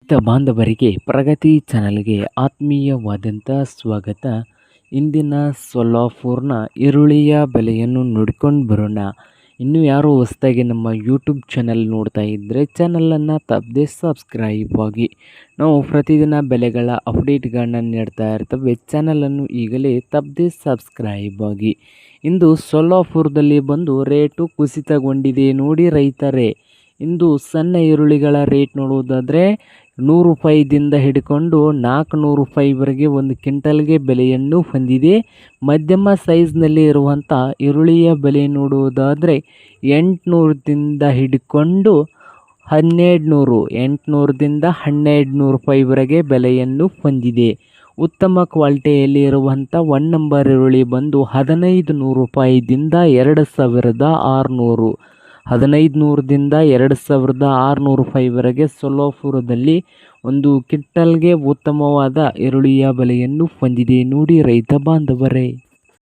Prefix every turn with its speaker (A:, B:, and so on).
A: ಬಾಂಧವರಿಗೆ ಪ್ರಗತಿ ಚಾನಲ್ಗೆ ಆತ್ಮೀಯವಾದಂಥ ಸ್ವಾಗತ. ಇಂದಿನ ಸೊಲ್ಲಾಪುರ್ನ ಈರುಳ್ಳಿಯ ಬೆಲೆಯನ್ನು ನೋಡ್ಕೊಂಡು ಬರೋಣ. ಇನ್ನೂ ಯಾರು ಹೊಸದಾಗಿ ನಮ್ಮ ಯೂಟ್ಯೂಬ್ ಚಾನಲ್ ನೋಡ್ತಾ ಇದ್ದರೆ ಚಾನಲನ್ನು ತಪ್ಪದೆ ಸಬ್ಸ್ಕ್ರೈಬ್ ಆಗಿ. ನಾವು ಪ್ರತಿದಿನ ಬೆಲೆಗಳ ಅಪ್ಡೇಟ್ಗಳನ್ನ ನೀಡ್ತಾ ಇರ್ತವೆ. ಚಾನಲನ್ನು ಈಗಲೇ ತಪ್ಪದೆ ಸಬ್ಸ್ಕ್ರೈಬ್ ಆಗಿ. ಇಂದು ಸೊಲ್ಲಾಪುರದಲ್ಲಿ ಬಂದು ರೇಟು ಕುಸಿತಗೊಂಡಿದೆ ನೋಡಿ ರೈತರೇ. ಇಂದು ಸಣ್ಣ ಈರುಳ್ಳಿಗಳ ರೇಟ್ ನೋಡುವುದಾದರೆ 100 ರೂಪಾಯಿದಿಂದ ಹಿಡ್ಕೊಂಡು 400 ರೂಪಾಯಿವರೆಗೆ ಒಂದು ಕ್ವಿಂಟಲ್ಗೆ ಬೆಲೆಯನ್ನು ಹೊಂದಿದೆ. ಮಧ್ಯಮ ಸೈಜ್ನಲ್ಲಿ ಇರುವಂಥ ಈರುಳ್ಳಿಯ ಬೆಲೆ ನೋಡುವುದಾದರೆ 800ದಿಂದ ಹಿಡ್ಕೊಂಡು 1200 ರೂಪಾಯಿವರೆಗೆ ಬೆಲೆಯನ್ನು ಹೊಂದಿದೆ. ಉತ್ತಮ ಕ್ವಾಲಿಟಿಯಲ್ಲಿ ಇರುವಂಥ 1 ನಂಬರ್ ಈರುಳ್ಳಿ ಬಂದು 1500 ರೂಪಾಯಿದಿಂದ 2600 1500ದಿಂದ 2600 ರೂಪಾಯಿವರೆಗೆ ಸೊಲ್ಲಾಪುರದಲ್ಲಿ ಒಂದು ಕ್ವಿಂಟಲ್ಗೆ ಉತ್ತಮವಾದ ಈರುಳ್ಳಿಯ ಬೆಲೆಯನ್ನು ಹೊಂದಿದೆ ನೋಡಿ ರೈತ ಬಾಂಧವರೇ.